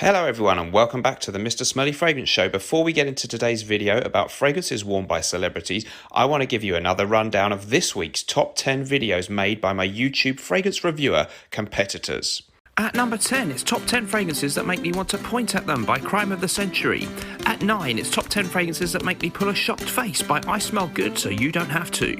Hello everyone and welcome back to the Mr. Smelly Fragrance Show. Before we get into today's video about fragrances worn by celebrities, I want to give you another rundown of this week's top 10 videos made by my YouTube fragrance reviewer competitors. At number 10, it's top 10 fragrances that make me want to point at them by Crime of the Century. At 9, it's top 10 fragrances that make me pull a shocked face by I Smell Good So You Don't Have To.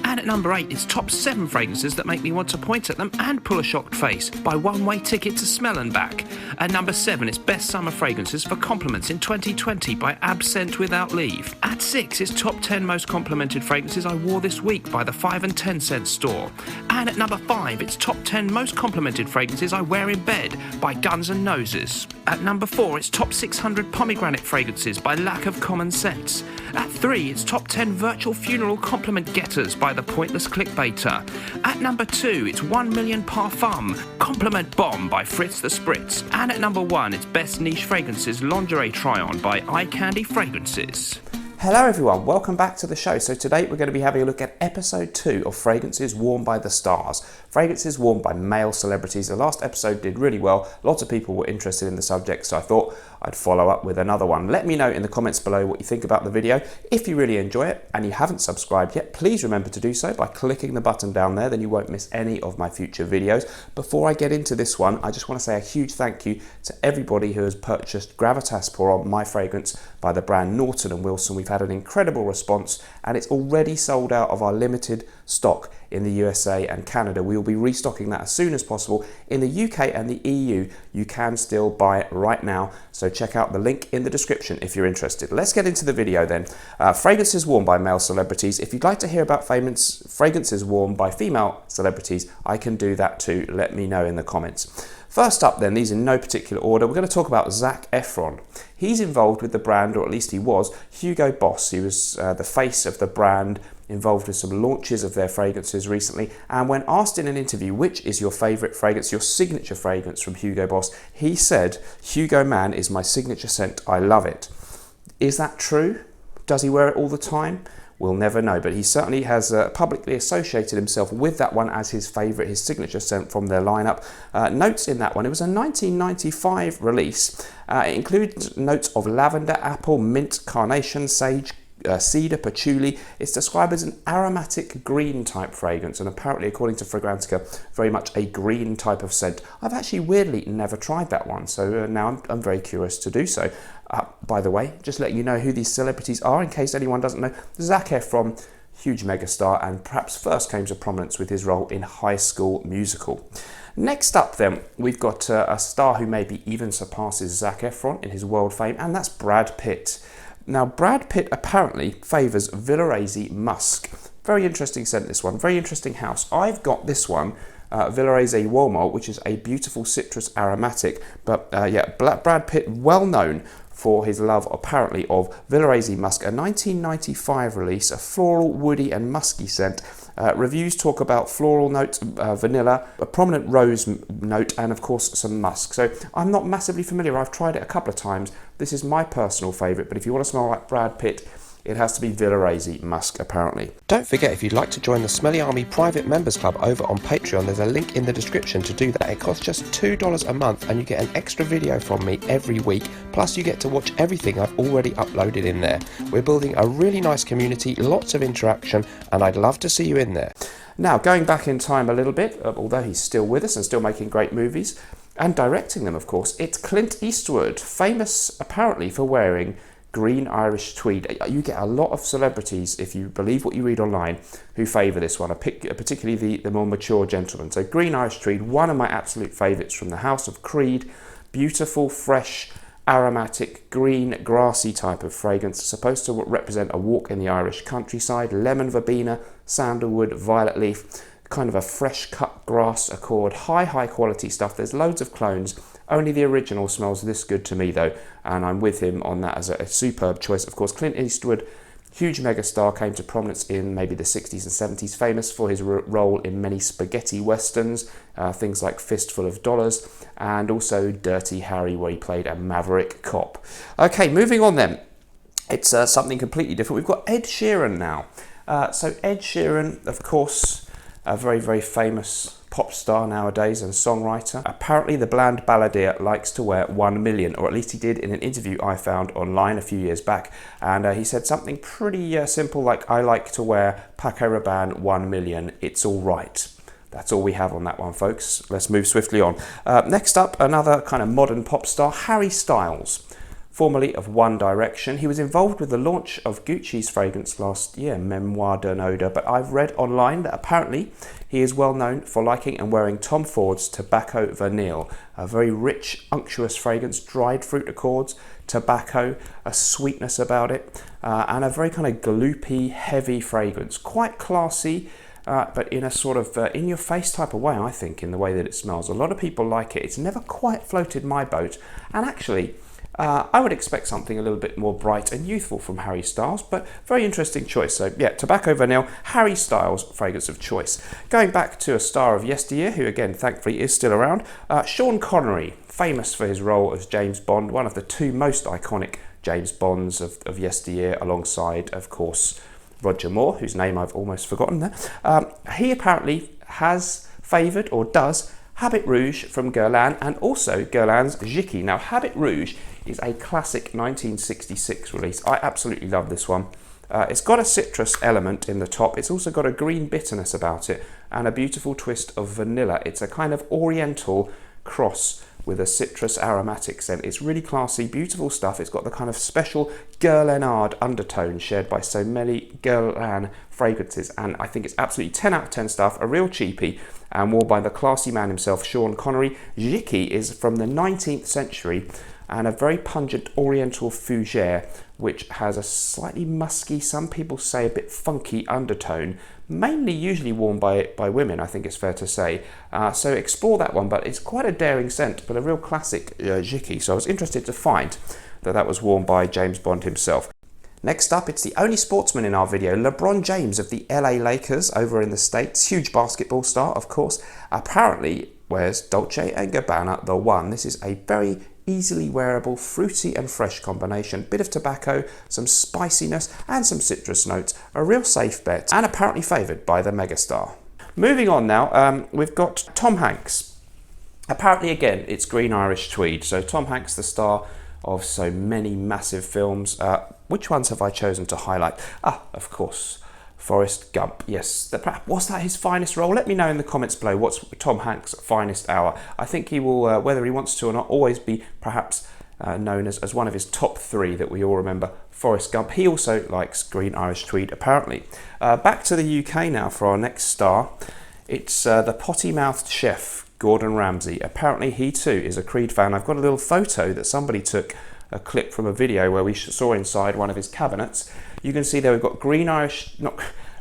And at number 8, it's top 7 fragrances that make me want to point at them and pull a shocked face by One Way Ticket to Smell and Back. At number 7, it's best summer fragrances for compliments in 2020 by Absent Without Leave. At 6, it's top 10 most complimented fragrances I wore this week by the 5 and 10 cent store. And at number 5, it's top 10 most complimented fragrances I wear in bed by Guns N' Noses. At number 4, it's top 600 pomegranate fragrances by Lack of Common Sense. At 3, it's top 10 virtual funeral compliment getters by The Pointless Clickbaiter. At number 2, it's 1 Million Parfum Compliment Bomb by Fritz the Spritz. And at number 1, it's best niche fragrances lingerie try-on by Eye Candy Fragrances. Hello everyone, welcome back to the show. So today we're going to be having a look at episode 2 of Fragrances Worn by the Stars. Fragrances worn by male celebrities. The last episode did really well. Lots of people were interested in the subject, so I thought I'd follow up with another one. Let me know in the comments below what you think about the video. If you really enjoy it and you haven't subscribed yet, please remember to do so by clicking the button down there, then you won't miss any of my future videos. Before I get into this one, I just want to say a huge thank you to everybody who has purchased Gravitas Pour On, my fragrance by the brand Naughton & Wilson. We've had an incredible response and it's already sold out of our limited stock in the USA and Canada. We will be restocking that as soon as possible. In the UK and the EU, you can still buy it right now, so check out the link in the description if you're interested. Let's get into the video then. Fragrances worn by male celebrities. If you'd like to hear about fragrances worn by female celebrities, I can do that too. Let me know in the comments. First up then, these in no particular order, we're going to talk about Zac Efron. He's involved with the brand, or at least he was, Hugo Boss. He was the face of the brand, involved with some launches of their fragrances recently, and when asked in an interview which is your favourite fragrance, your signature fragrance from Hugo Boss, he said, Hugo Man is my signature scent, I love it. Is that true? Does he wear it all the time? We'll never know, but he certainly has publicly associated himself with that one as his favourite, his signature scent from their lineup. Notes in that one, it was a 1995 release. It includes notes of lavender, apple, mint, carnation, sage, cedar, patchouli. It's described as an aromatic green type fragrance, and apparently, according to Fragrantica, very much a green type of scent. I've actually weirdly never tried that one, so now I'm very curious to do so. By the way, just let you know who these celebrities are in case anyone doesn't know. Zac Efron, huge megastar, and perhaps first came to prominence with his role in High School Musical. Next up then, we've got a star who maybe even surpasses Zac Efron in his world fame, and that's Brad Pitt. Now, Brad Pitt apparently favours Villaraisi Musk. Very interesting scent, this one. Very interesting house. I've got this one, Villaraisi Uomo, which is a beautiful citrus aromatic. But yeah, Brad Pitt, well known for his love, apparently, of Villaraisi Musk, a 1995 release, a floral, woody and musky scent. Reviews talk about floral notes, vanilla, a prominent rose note, and of course some musk. So I'm not massively familiar. I've tried it a couple of times. This is my personal favourite, but if you want to smell like Brad Pitt, it has to be Villaraisi Musk, apparently. Don't forget, if you'd like to join the Smelly Army private members club over on Patreon, there's a link in the description to do that. It costs just $2 a month and you get an extra video from me every week, plus you get to watch everything I've already uploaded in there. We're building a really nice community, lots of interaction, and I'd love to see you in there. Now, going back in time a little bit, although he's still with us and still making great movies, and directing them, of course, it's Clint Eastwood, famous apparently for wearing green Irish tweed. You get a lot of celebrities, if you believe what you read online, who favour this one, particularly the more mature gentlemen. So green Irish tweed, one of my absolute favourites from the House of Creed. Beautiful, fresh, aromatic, green, grassy type of fragrance. Supposed to represent a walk in the Irish countryside. Lemon verbena, sandalwood, violet leaf. Kind of a fresh cut grass accord. High quality stuff. There's loads of clones. Only the original smells this good to me though, and I'm with him on that as a superb choice. Of course, Clint Eastwood, huge megastar, came to prominence in maybe the 60s and 70s, famous for his role in many spaghetti westerns, things like Fistful of Dollars, and also Dirty Harry, where he played a maverick cop. Okay, moving on then. It's something completely different. We've got Ed Sheeran now. So Ed Sheeran, of course, a very, very famous pop star nowadays and songwriter. Apparently the bland balladeer likes to wear 1 million, or at least he did in an interview I found online a few years back, and he said something pretty simple like, I like to wear Paco Rabanne 1 million, it's all right. That's all we have on that one, folks. Let's move swiftly on. Next up, another kind of modern pop star, Harry Styles. Formerly of One Direction. He was involved with the launch of Gucci's fragrance last year, Memoir d'un Odeur, but I've read online that apparently he is well known for liking and wearing Tom Ford's Tobacco Vanille, a very rich, unctuous fragrance, dried fruit accords, tobacco, a sweetness about it, and a very kind of gloopy, heavy fragrance. Quite classy, but in a sort of in-your-face type of way, I think, in the way that it smells. A lot of people like it. It's never quite floated my boat, and actually, I would expect something a little bit more bright and youthful from Harry Styles, but very interesting choice. So yeah, Tobacco Vanille, Harry Styles, fragrance of choice. Going back to a star of yesteryear, who again, thankfully, is still around, Sean Connery, famous for his role as James Bond, one of the two most iconic James Bonds of yesteryear, alongside, of course, Roger Moore, whose name I've almost forgotten there. He apparently has favoured, or does, Habit Rouge from Guerlain, and also Guerlain's Jicky. Now, Habit Rouge is a classic 1966 release. I absolutely love this one. It's got a citrus element in the top. It's also got a green bitterness about it and a beautiful twist of vanilla. It's a kind of oriental cross with a citrus aromatic scent. It's really classy, beautiful stuff. It's got the kind of special Guerlainard undertone shared by so many Guerlain fragrances, and I think it's absolutely 10 out of 10 stuff, a real cheapie, and worn by the classy man himself, Sean Connery. Jicky is from the 19th century and a very pungent oriental fougere, which has a slightly musky, some people say a bit funky undertone, mainly usually worn by women, I think it's fair to say. So explore that one, but it's quite a daring scent, but a real classic Jicky. So I was interested to find that was worn by James Bond himself. Next up, it's the only sportsman in our video, Lebron James of the LA Lakers over in the States. Huge basketball star, of course. Apparently wears Dolce & Gabbana The One. This is a very easily wearable, fruity and fresh combination. Bit of tobacco, some spiciness and some citrus notes. A real safe bet, and apparently favoured by the megastar. Moving on now, we've got Tom Hanks. Apparently again, it's green Irish tweed. So Tom Hanks, the star of so many massive films. Which ones have I chosen to highlight? Of course, Forrest Gump. Yes, was that his finest role? Let me know in the comments below what's Tom Hanks' finest hour. I think he will, whether he wants to or not, always be perhaps known as one of his top three that we all remember, Forrest Gump. He also likes green Irish tweed, apparently. Back to the UK now for our next star. It's the potty-mouthed chef, Gordon Ramsay. Apparently he too is a Creed fan. I've got a little photo that somebody took, a clip from a video where we saw inside one of his cabinets. You can see there we've got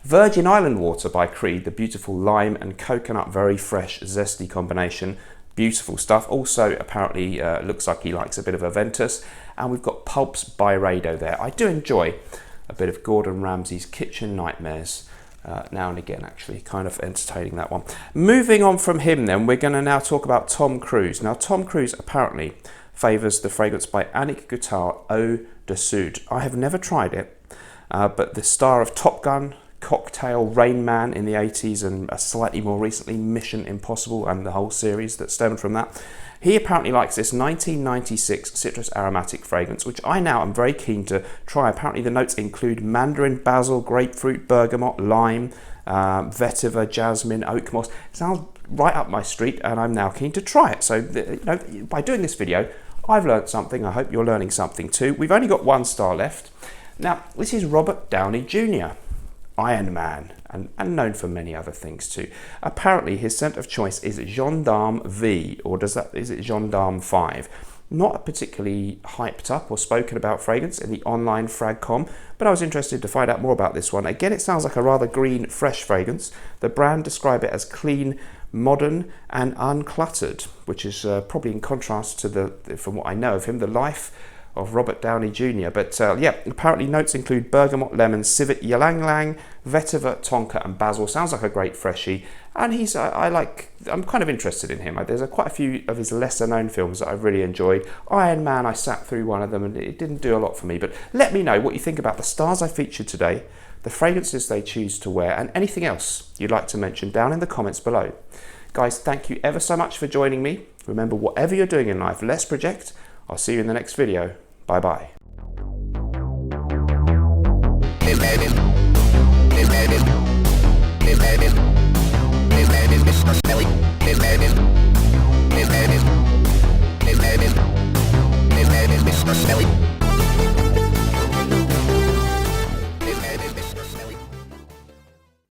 Virgin Island water by Creed, the beautiful lime and coconut, very fresh, zesty combination. Beautiful stuff. Also, apparently, looks like he likes a bit of Aventus. And we've got Pulps by Rado there. I do enjoy a bit of Gordon Ramsay's kitchen nightmares now and again, actually. Kind of entertaining, that one. Moving on from him then, we're going to now talk about Tom Cruise. Now, Tom Cruise apparently favours the fragrance by Annick Goutal Eau de Soude. I have never tried it, but the star of Top Gun, Cocktail, Rain Man in the 80s, and slightly more recently Mission Impossible and the whole series that stemmed from that. He apparently likes this 1996 citrus aromatic fragrance, which I now am very keen to try. Apparently the notes include mandarin, basil, grapefruit, bergamot, lime, vetiver, jasmine, oak moss. It sounds right up my street, and I'm now keen to try it. So by doing this video, I've learned something. I hope you're learning something too. We've only got one star left. Now, this is Robert Downey Jr., Iron Man, and known for many other things too. Apparently, his scent of choice is Gendarme V, or is it Gendarme 5? Not a particularly hyped up or spoken about fragrance in the online fragcom, but I was interested to find out more about this one. Again, it sounds like a rather green, fresh fragrance. The brand describe it as clean, modern and uncluttered, which is probably in contrast to from what I know of him, the life of Robert Downey Jr. But yeah, apparently notes include bergamot, lemon, civet, ylang ylang, vetiver, tonka and basil. Sounds like a great freshie, and I'm kind of interested in him. There's quite a few of his lesser known films that I've really enjoyed. Iron Man, I sat through one of them and it didn't do a lot for me, but let me know what you think about the stars I featured today, the fragrances they choose to wear, and anything else you'd like to mention down in the comments below. Guys, thank you ever so much for joining me. Remember, whatever you're doing in life, let's project. I'll see you in the next video. Bye bye. Smelly.